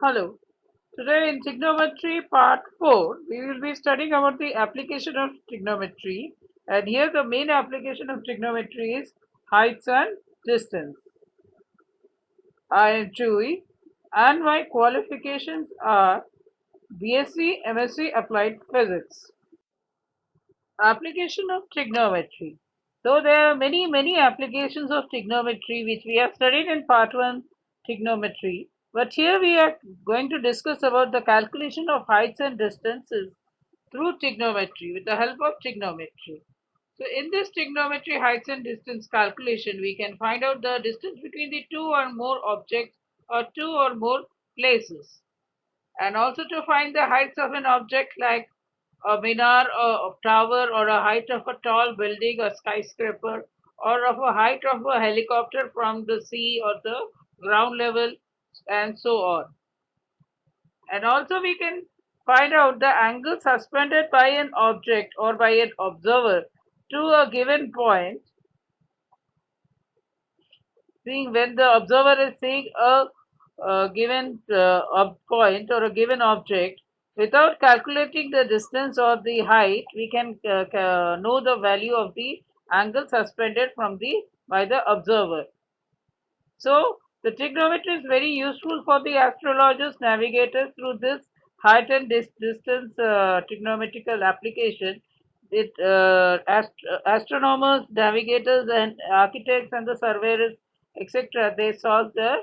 Hello. Today in trigonometry part 4, we will be studying about the application of trigonometry. And here the main application of trigonometry is heights and distance. I am Chewy and my qualifications are BSc, MSc Applied Physics. Application of trigonometry. So there are many applications of trigonometry which we have studied in part 1 trigonometry. But here we are going to discuss about the calculation of heights and distances through trigonometry with the help of trigonometry. So in this trigonometry heights and distance calculation, we can find out the distance between the two or more objects or two or more places, and also to find the heights of an object like a minar or a tower, or a height of a tall building or skyscraper, or of a height of a helicopter from the sea or the ground level, and so on. And also we can find out the angle suspended by an object or by an observer to a given point, seeing when the observer is seeing a given point or a given object without calculating the distance or the height, we can know the value of the angle suspended from the by the observer. So the trigonometry is very useful for the astrologers, navigators through this height and distance trigonometrical application. Astronomers, navigators, and architects and the surveyors, etc., they solve the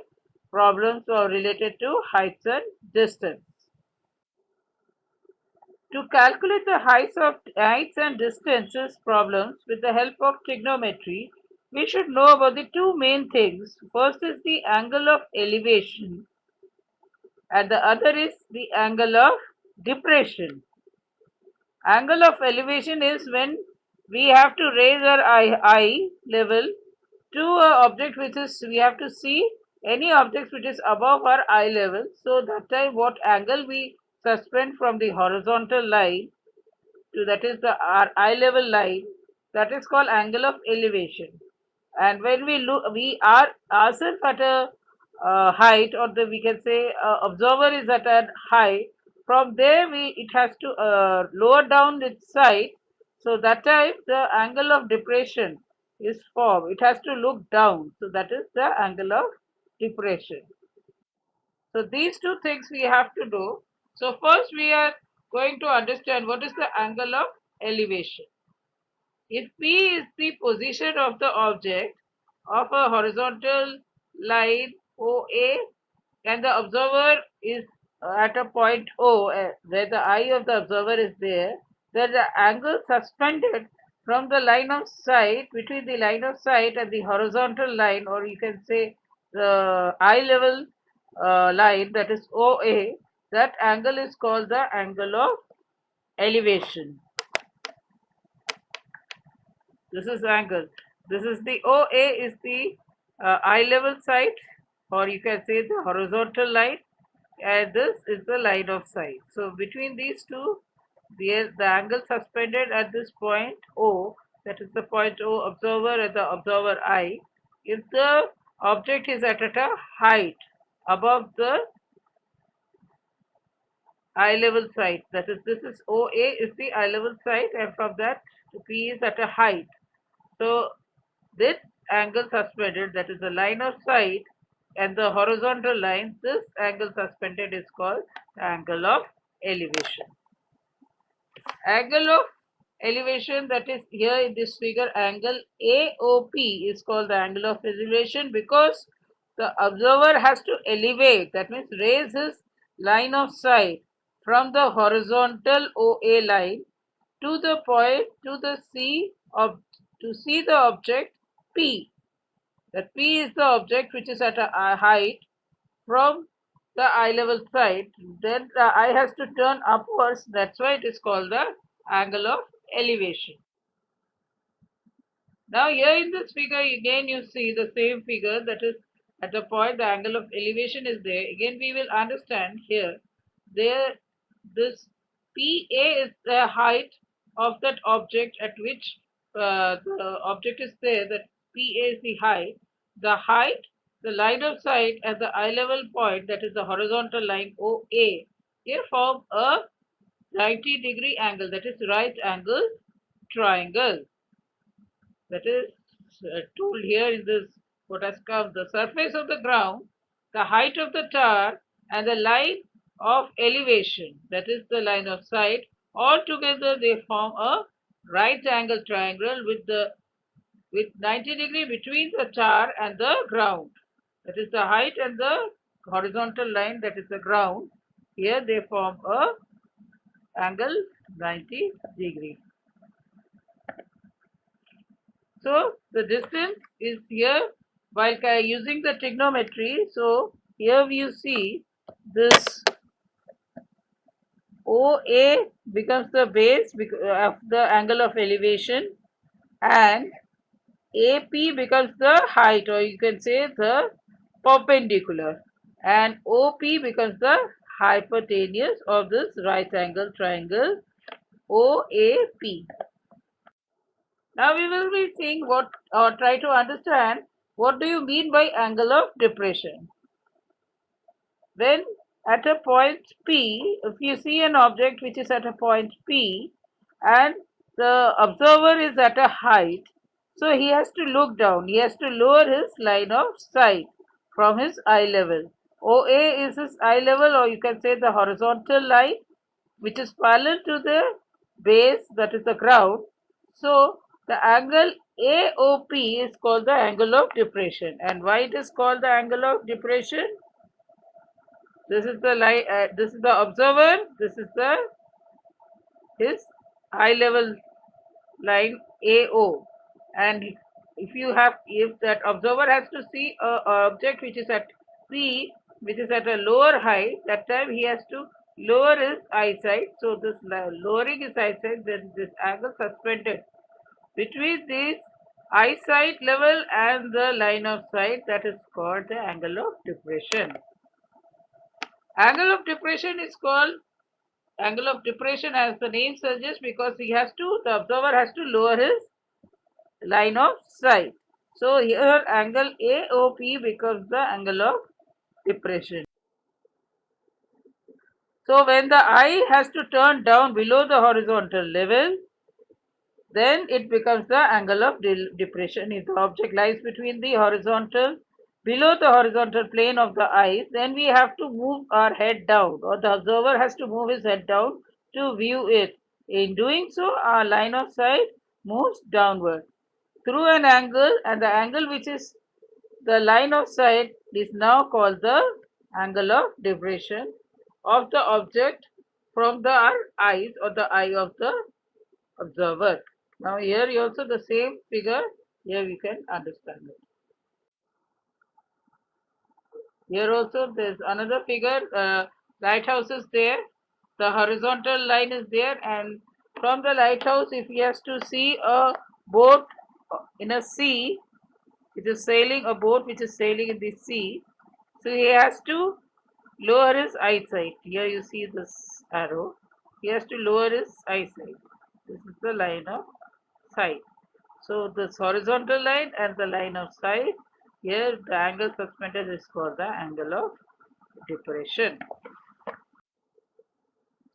problems related to heights and distance. To calculate the heights and distances problems with the help of trigonometry, we should know about the two main things. First is the angle of elevation, and the other is the angle of depression. Angle of elevation is when we have to raise our eye level to a object which is, we have to see any object which is above our eye level. So that time what angle we suspend from the horizontal line to, that is the our eye level line, that is called angle of elevation. And when we look, we are ourselves at a height, or the we can say observer is at a height. From there we it has to lower down its side, so that time the angle of depression is formed. It has to look down, so that is the angle of depression. So these two things we have to do. So first we are going to understand what is the angle of elevation. If P is the position of the object of a horizontal line OA, and the observer is at a point O, where the eye of the observer is there, then the angle suspended from the line of sight, between the line of sight and the horizontal line, or you can say the eye level line, that is OA, that angle is called the angle of elevation. This is angle. This is the OA is the eye level sight, or you can say the horizontal line, and this is the line of sight. So between these two, the angle suspended at this point O, that is the point O observer and the observer eye, if the object is at a height above the eye level sight, that is, this is OA is the eye level sight, and from that P is at a height. So this angle suspended, that is the line of sight and the horizontal line, this angle suspended is called the angle of elevation. Angle of elevation, that is here in this figure, angle AOP is called the angle of elevation, because the observer has to elevate, that means raise his line of sight from the horizontal OA line to the point, to the to see the object P. That P is the object which is at a height from the eye level side. Then the eye has to turn upwards. That's why it is called the angle of elevation. Now here in this figure again you see the same figure, that is at the point the angle of elevation is there. Again we will understand here, there this PA is the height of that object at which the object is there, that PA is the height. The height the line of sight at the eye level point, that is the horizontal line OA, they form a 90-degree angle, that is right angle triangle. That is told here in this what has come. The surface of the ground, the height of the tower, and the line of elevation, that is the line of sight, all together they form a right angle triangle with 90-degree between the tower and the ground. That is the height and the horizontal line, that is the ground. Here they form a angle 90 degree. So the distance is here while using the trigonometry. So here you see this OA becomes the base of the angle of elevation, and AP becomes the height, or you can say the perpendicular, and OP becomes the hypotenuse of this right angle triangle OAP. Now we will be seeing what, or try to understand, what do you mean by angle of depression. When at a point P, if you see an object which is at a point P and the observer is at a height, so he has to look down, he has to lower his line of sight from his eye level. OA is his eye level, or you can say the horizontal line which is parallel to the base, that is the ground. So the angle AOP is called the angle of depression. And why it is called the angle of depression? This is the line. This is the observer. This is the his eye level line AO. And if that observer has to see a object which is at P, which is at a lower height, that time he has to lower his eyesight. So this lowering his eyesight, then this angle suspended between this eyesight level and the line of sight, that is called the angle of depression. Angle of depression is called angle of depression, as the name suggests, because the observer has to lower his line of sight. So here angle AOP becomes the angle of depression. So when the eye has to turn down below the horizontal level, then it becomes the angle of depression. If the object lies between the below the horizontal plane of the eyes, then we have to move our head down, or the observer has to move his head down to view it. In doing so, our line of sight moves downward through an angle, and the angle which is the line of sight is now called the angle of depression of the object from the eyes, or the eye of the observer. Now here also the same figure, here we can understand it. Here also there's another figure, lighthouse is there, the horizontal line is there, and from the lighthouse, if he has to see a boat in a sea, it is sailing, a boat which is sailing in the sea, so he has to lower his eyesight. Here you see this arrow, he has to lower his eyesight. This is the line of sight. So this horizontal line and the line of sight, here the angle suspended is called the angle of depression.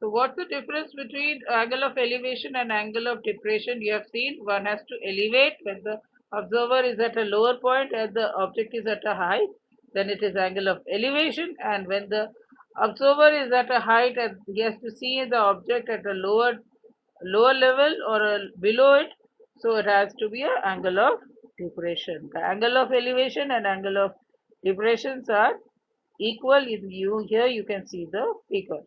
So what's the difference between angle of elevation and angle of depression? You have seen one has to elevate when the observer is at a lower point and the object is at a height, then it is angle of elevation, and when the observer is at a height and he has to see the object at a lower level or below it, so it has to be an angle of depression. The angle of elevation and angle of depressions are equal in view. Here you can see the figure.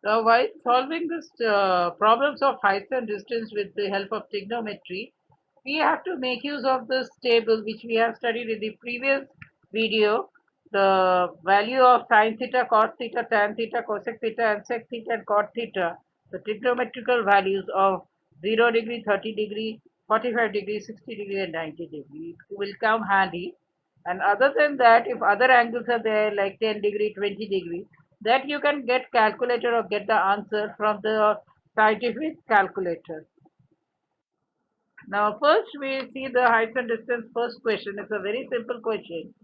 Now, while solving this problems of height and distance with the help of trigonometry, we have to make use of this table which we have studied in the previous video. The value of sine theta, cos theta, tan theta, cosec theta, and sec theta and cot theta, the trigonometrical values of 0 degree, 30 degree, 45 degree, 60 degree, and 90 degree will come handy. And other than that, if other angles are there like 10 degree, 20 degree, that you can get calculator or get the answer from the scientific calculator. Now first we see the height and distance. First question is a very simple question.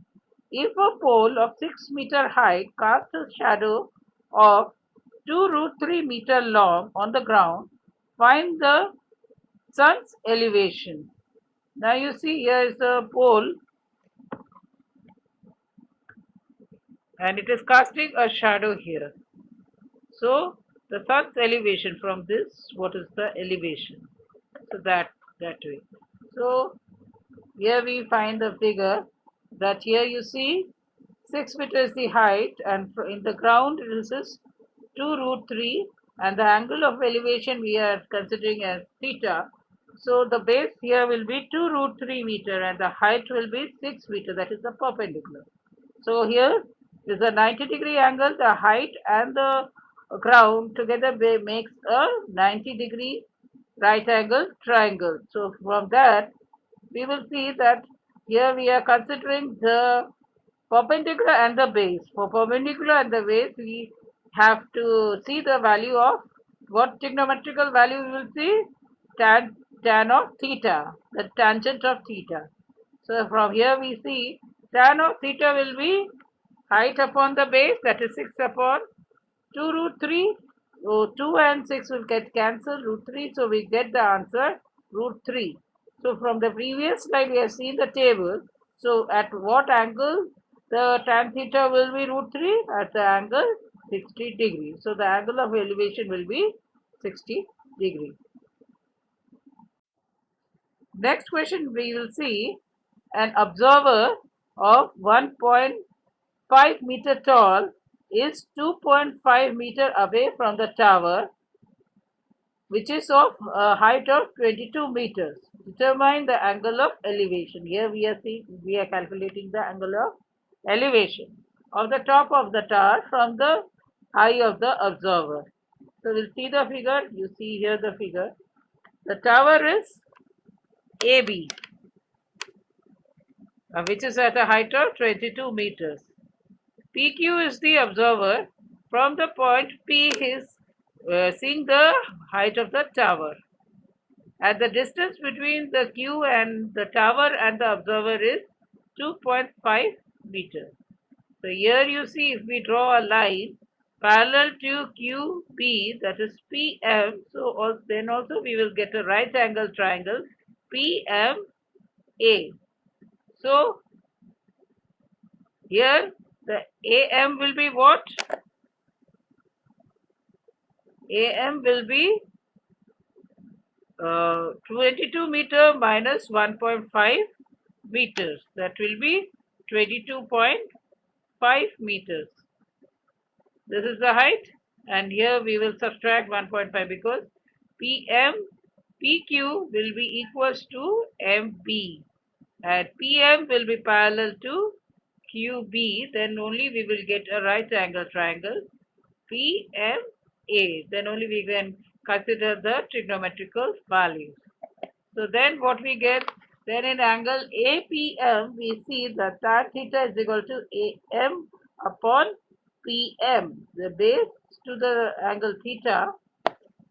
If a pole of 6 meter height casts a shadow of 2 root 3 meter long on the ground, find the sun's elevation. Now you see here is a pole and it is casting a shadow here. So the sun's elevation from this, what is the elevation? So that way. So here we find the figure that here you see 6 meters the height and in the ground this is 2 root 3 and the angle of elevation we are considering as theta. So the base here will be 2 root 3 meter and the height will be 6 meter, that is the perpendicular. So here is a 90-degree angle, the height and the ground together makes a 90-degree right angle triangle. So from that we will see that here we are considering the perpendicular and the base. For perpendicular and the base, we have to see the value of what trigonometrical value we will see? Tan of theta, the tangent of theta. So from here we see tan of theta will be height upon the base, that is 6 upon 2 root 3. So 2 and 6 will get cancelled, root 3. So we get the answer root 3. So from the previous slide we have seen the table. So at what angle the tan theta will be root 3? At the angle 60 degrees. So the angle of elevation will be 60 degrees. Next question we will see an observer of 1.5 meter tall is 2.5 meter away from the tower, which is of a height of 22 meters. Determine the angle of elevation. Here we are calculating the angle of elevation of the top of the tower from the eye of the observer. So we'll see the figure. You see here the figure. The tower is AB, which is at a height of 22 meters. PQ is the observer. From the point P is seeing the height of the tower. And the distance between the Q and the tower and the observer is 2.5 meters. So here you see if we draw a line parallel to QP, that is PM, so then also we will get a right angle triangle PMA. So here the AM will be what? AM will be 22 meter minus 1.5 meters. That will be 22.5 meters. This is the height, and here we will subtract 1.5 because PQ will be equals to MB and PM will be parallel to QB. Then only we will get a right angle triangle PMA. Then only we can consider the trigonometrical values. So then what we get, then in angle APM we see that tan theta is equal to AM upon PM. The base to the angle theta,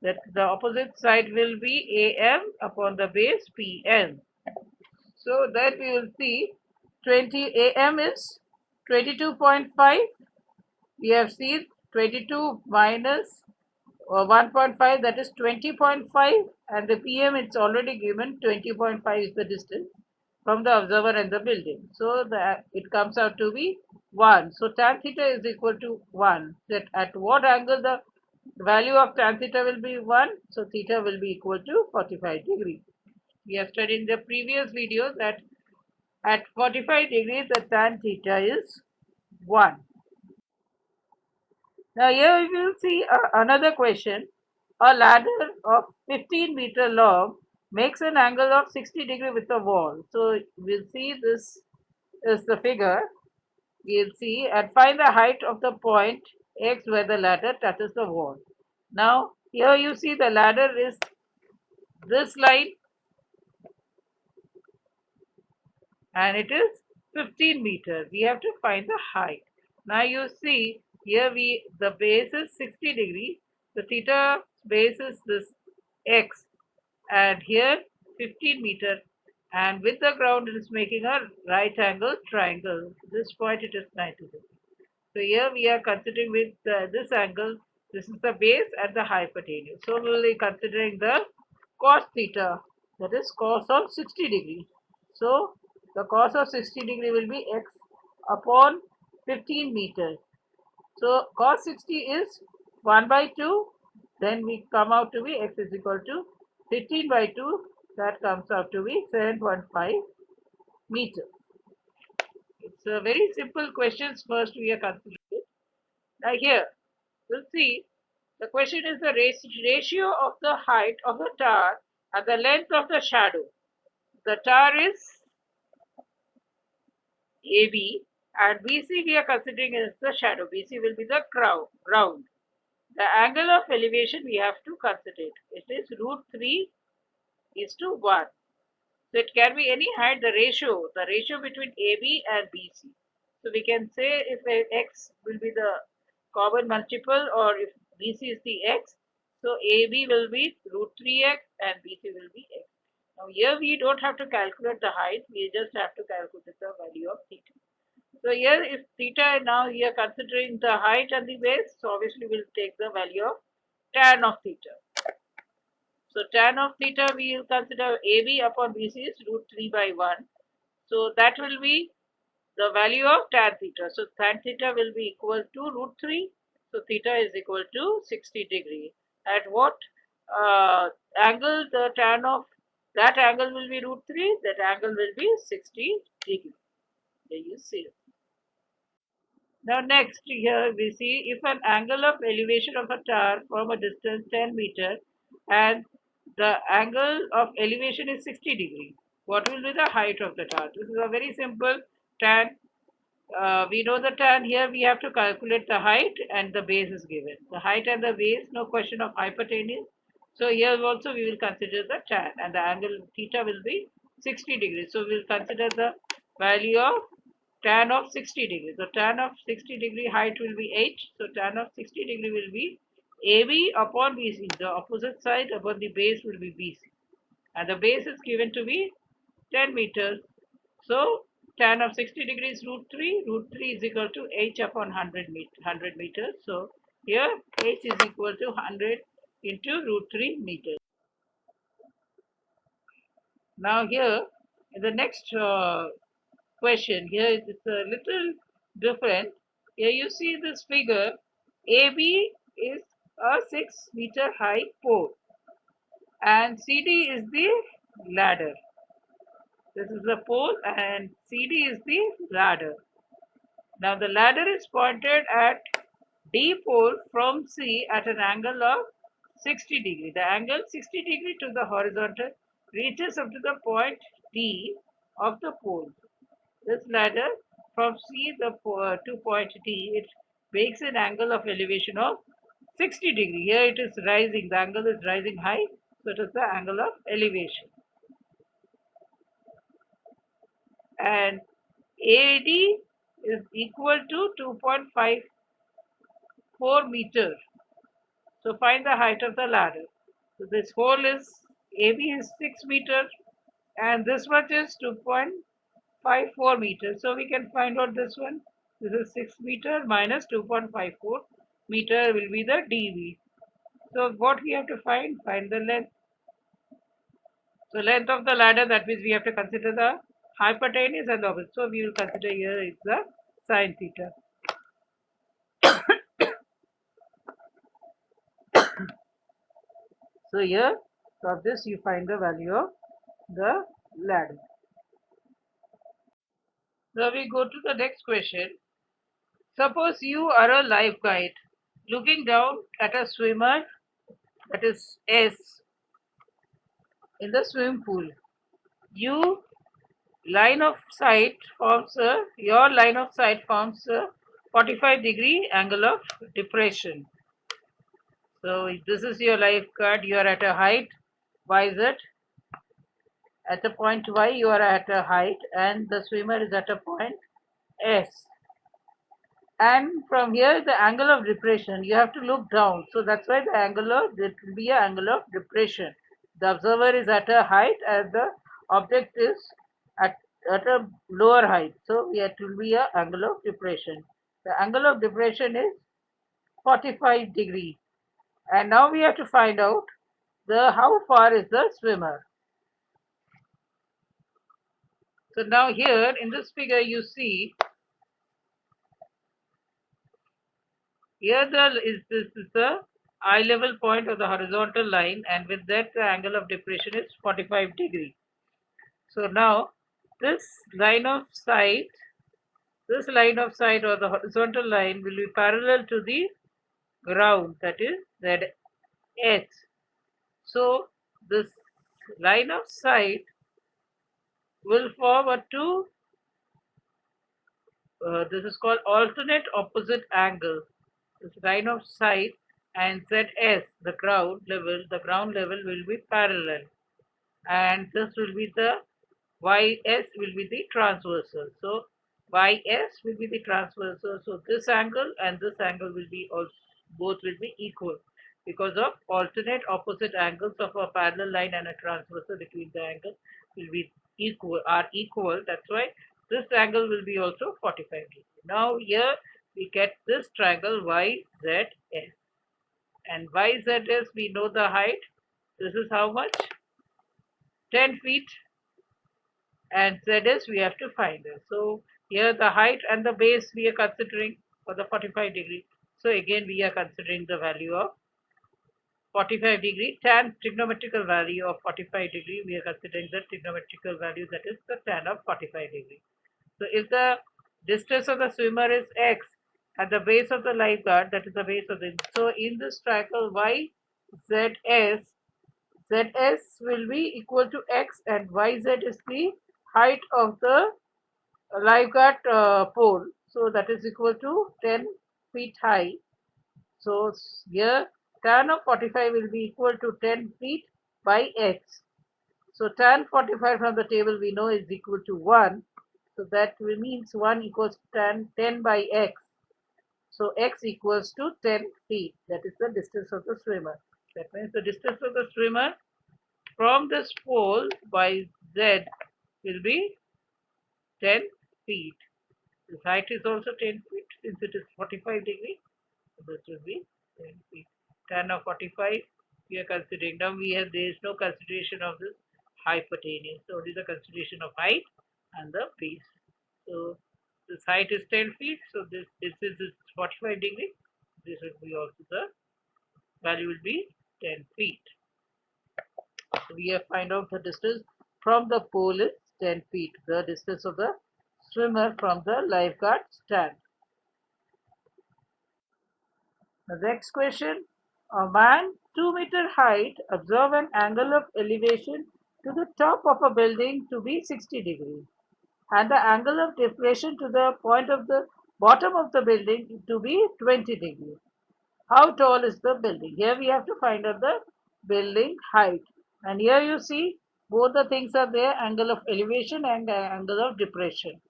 that the opposite side will be AM upon the base PM. So that we will see 20 AM is 22.5. We have seen 22 minus 1.5, that is 20.5, and the PM it's already given 20.5 is the distance from the observer and the building. So it comes out to be 1. So tan theta is equal to 1. That at what angle the value of tan theta will be 1? So theta will be equal to 45 degrees. We have studied in the previous video that at 45 degrees the tan theta is 1. Now here we will see another question. A ladder of 15 meter long makes an angle of 60 degree with the wall. So we'll see this is the figure. We'll see and find the height of the point X where the ladder touches the wall. Now here you see the ladder is this line and it is 15 meters. We have to find the height. Now you see here the base is 60 degree. The theta base is this X, and here 15 meter, and with the ground it is making a right angle triangle. This point it is 90 degrees. So here we are considering with this angle, this is the base and the hypotenuse. So we will be considering the cos theta, that is cos of 60 degree. So the cos of 60 degree will be x upon 15 meter. So cos 60 is 1 by 2, then we come out to be x is equal to 15 by 2, that comes out to be 7.5 meter. It's a very simple questions first we are considering. Now here, we'll see, the question is the ratio of the height of the tower and the length of the shadow. The tower is AB and BC we are considering as the shadow. BC will be the ground. The angle of elevation we have to consider. It is root 3 is to 1. So it can be any height, the ratio between AB and BC. So we can say if x will be the common multiple or if BC is the x, so AB will be root 3x and BC will be x. Now here we don't have to calculate the height, we just have to calculate the value of theta. So here if theta, now we are considering the height and the base, so obviously we'll take the value of tan of theta. So tan of theta we will consider AB upon BC is root 3 by 1. So that will be the value of tan theta. So tan theta will be equal to root 3. So theta is equal to 60 degree. At what angle the tan of that angle will be root 3? That angle will be 60 degree. There you see. Now next here we see if an angle of elevation of a tower from a distance 10 meter and the angle of elevation is 60 degree, what will be the height of the tower? This is a very simple tan. We know the tan, here we have to calculate the height and the base is given. The height and the base, no question of hypotenuse. So here also we will consider the tan and the angle theta will be 60 degrees. So we will consider the value of tan of 60 degrees. So tan of 60 degree height will be 8. So tan of 60 degree will be AB upon BC. The opposite side upon the base will be BC. And the base is given to be 10 meters. So tan of 60 degrees root 3. Root 3 is equal to h upon 100 meters. So here h is equal to 100 into root 3 meters. Now here in the next question, here it's a little different. Here you see this figure. AB is a 6 meter high pole and CD is the ladder. This is the pole and CD is the ladder. Now the ladder is pointed at D pole from C at an angle of 60 degree. The angle 60 degree to the horizontal reaches up to the point D of the pole. This ladder from C to point D, it makes an angle of elevation of 60 degree. Here it is rising, the angle is rising high, so it is the angle of elevation. And AD is equal to 2.54 meters. So find the height of the ladder. So this hole is AB is 6 meters and this much is 2.54 meters. So we can find out this one. This is 6 meter minus 2.54 meter will be the dV. So what we have to find the length. So length of the ladder, that means we have to consider the hypotenuse and the opposite. So we will consider here is the sine theta. So here from this you find the value of the ladder. Now we go to the next question. Suppose you are a life guide looking down at a swimmer, that is S, in the swimming pool. Your line of sight forms a 45-degree angle of depression. So this is your lifeguard. You are at a height YZ. At a point Y, you are at a height, and the swimmer is at a point S. And from here, the angle of depression, you have to look down. So that's why it will be an angle of depression. The observer is at a height and the object is at, at a lower height. So it will be a angle of depression. The angle of depression is 45 degree. And now we have to find out the how far is the swimmer. So now here in this figure you see here this is the eye level point of the horizontal line, and with that the angle of depression is 45 degree. So now this line of sight this line of sight or the horizontal line will be parallel to the ground, that is ZH. So this line of sight will form a two this is called alternate opposite angle. This line of sight and ZS, the ground level will be parallel, and this will be the YS will be the transversal. So YS will be the transversal. So this angle and this angle will be also both will be equal because of alternate opposite angles of a parallel line and a transversal between the angle will be equal. That's why this angle will be also 45 degrees. Now here we get this triangle YZS, and YZS we know the height. This is how much? 10 feet, and ZS we have to find it. So here the height and the base we are considering for the 45 degree. So again we are considering the value of 45 degree tan trigonometrical value of 45 degree. We are considering the trigonometrical value, that is the tan of 45 degree. So if the distance of the swimmer is x at the base of the lifeguard, that is the base of the, so in this triangle YZS, ZS will be equal to x and YZ is the height of the lifeguard pole. So that is equal to 10 feet high. So here tan of 45 will be equal to 10 feet by x. So tan 45 from the table we know is equal to 1. So that means 1 equals tan 10 by x. So x equals to 10 feet. That is the distance of the swimmer. That means the distance of the swimmer from this pole by Z will be 10 feet. This height is also 10 feet since it is 45 degree. So this will be 10 feet. Tan of 45 we are considering. Now there is no consideration of this hypotenuse. So only the consideration of height and the base. So this height is 10 feet. So this is 45 degree. This will be also the value will be 10 feet. So we have find out the distance from the pole is 10 feet. The distance of the swimmer from the lifeguard stand. The next question. A man 2-meter height observe an angle of elevation to the top of a building to be 60 degrees and the angle of depression to the point of the bottom of the building to be 20 degrees. How tall is the building? Here we have to find out the building height. And here you see both the things are there, angle of elevation and angle of depression.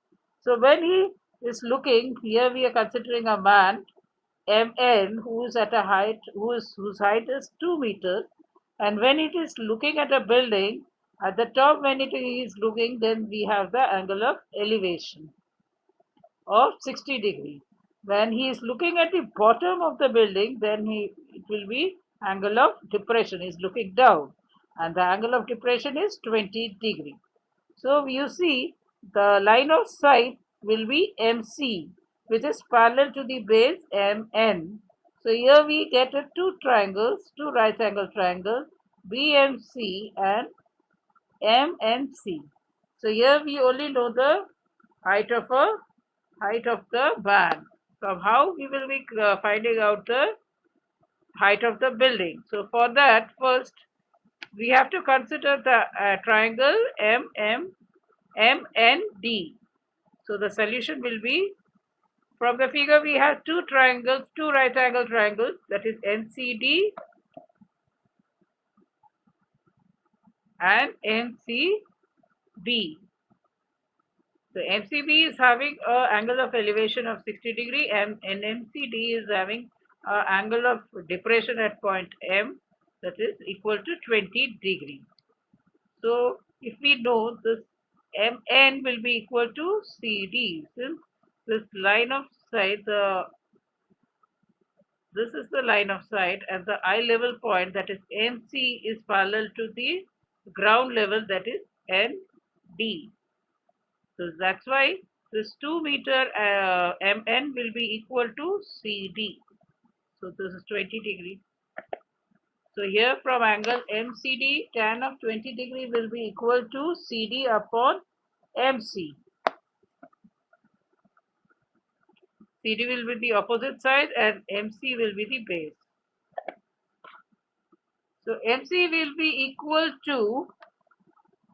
So when he is looking, here we are considering a man MN who is at a height whose height is 2 meters, and when it is looking at a building at the top, when it is looking, then we have the angle of elevation of 60 degrees. When he is looking at the bottom of the building, then it will be angle of depression. He is looking down, and the angle of depression is 20 degrees. So you see the line of sight will be MC, which is parallel to the base MN. So here we get two triangles, two right angle triangles, BMC and MNC. So here we only know the height of the band. So how we will be finding out the height of the building? So for that, first we have to consider the triangle MND. So the solution will be, from the figure we have two triangles, two right angle triangles, that is NCD and MCB. So MCB is having an angle of elevation of 60 degree and MCD is having an angle of depression at point M, that is equal to 20 degree. So if we know this MN will be equal to CD, since this line of sight, this is the line of sight, and the eye level point, that is MC, is parallel to the ground level, that is ND. So that's why this 2 meter MN will be equal to CD. So this is 20 degree. So here from angle MCD, tan of 20 degree will be equal to CD upon MC. CD will be the opposite side and MC will be the base. So MC will be equal to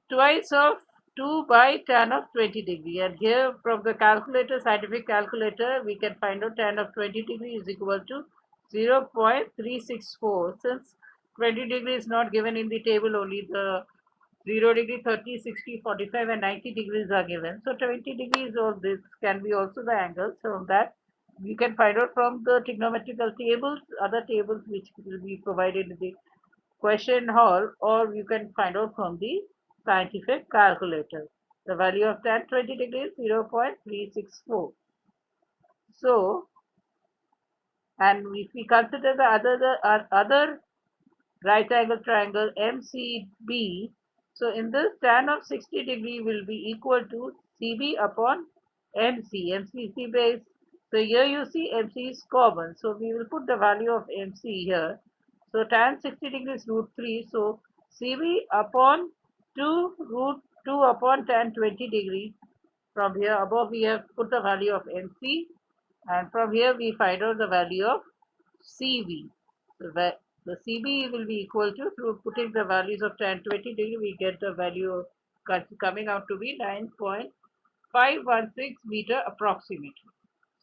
twice of 2 by tan of 20 degree. And here from the calculator, scientific calculator, we can find out tan of 20 degree is equal to 0.364. Since 20 degree is not given in the table, only the 0 degree, 30, 60, 45 and 90 degrees are given. So 20 degrees or this can be also the angle. So that we can find out from the trigonometrical tables, other tables which will be provided in the question hall, or you can find out from the scientific calculator. The value of tan 20 degrees 0.364. So, and if we consider the other right angle triangle MCB, so in this tan of 60 degree will be equal to CB upon MC. MC is the base. So here you see MC is common. So we will put the value of MC here. So tan 60 degrees root 3. So CB upon 2 root 2 upon tan 20 degree. From here above we have put the value of MC, and from here we find out the value of CB. So the CB will be equal to, through putting the values of tan 20 degree, we get the value coming out to be 9.516 meter approximately.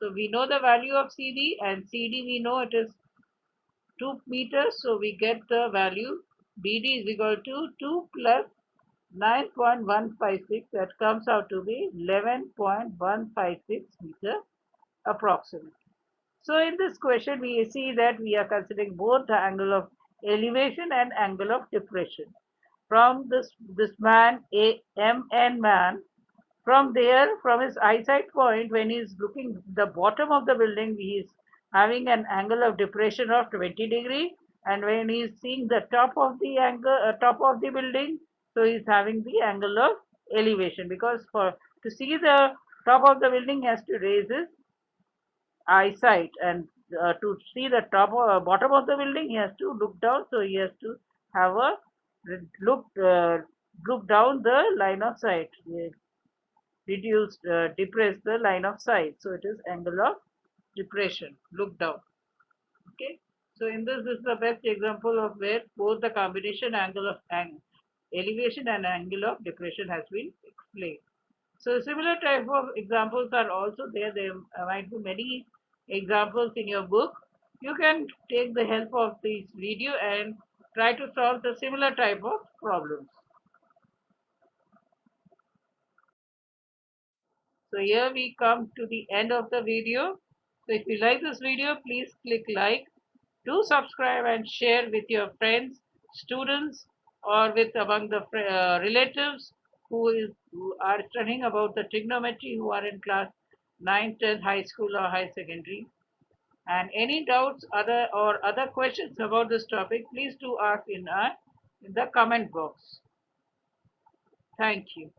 So we know the value of CB, and CD we know it is 2 meters. So we get the value BD is equal to 2 plus 9.156, that comes out to be 11.156 meter approximately. So in this question we see that we are considering both the angle of elevation and angle of depression. From this man, a MN man, from there, from his eyesight point, when he is looking the bottom of the building, he is having an angle of depression of 20 degree, and when he is seeing the top of the top of the building, so he is having the angle of elevation, because for to see the top of the building he has to raise his eyesight, and to see the bottom of the building he has to look down, so he has to have a look look down the line of sight, depress the line of sight, so it is angle of depression, look down. Okay, so in this is the best example of where both the combination angle of elevation and angle of depression has been explained. So similar type of examples are also there. There might be many examples in your book. You can take the help of this video and try to solve the similar type of problems. So here we come to the end of the video. So if you like this video, please click like, do subscribe and share with your friends, students, or with among the relatives who are studying about the trigonometry, who are in class 9, 10, high school or high secondary. And any doubts other questions about this topic, please do ask in the comment box. Thank you.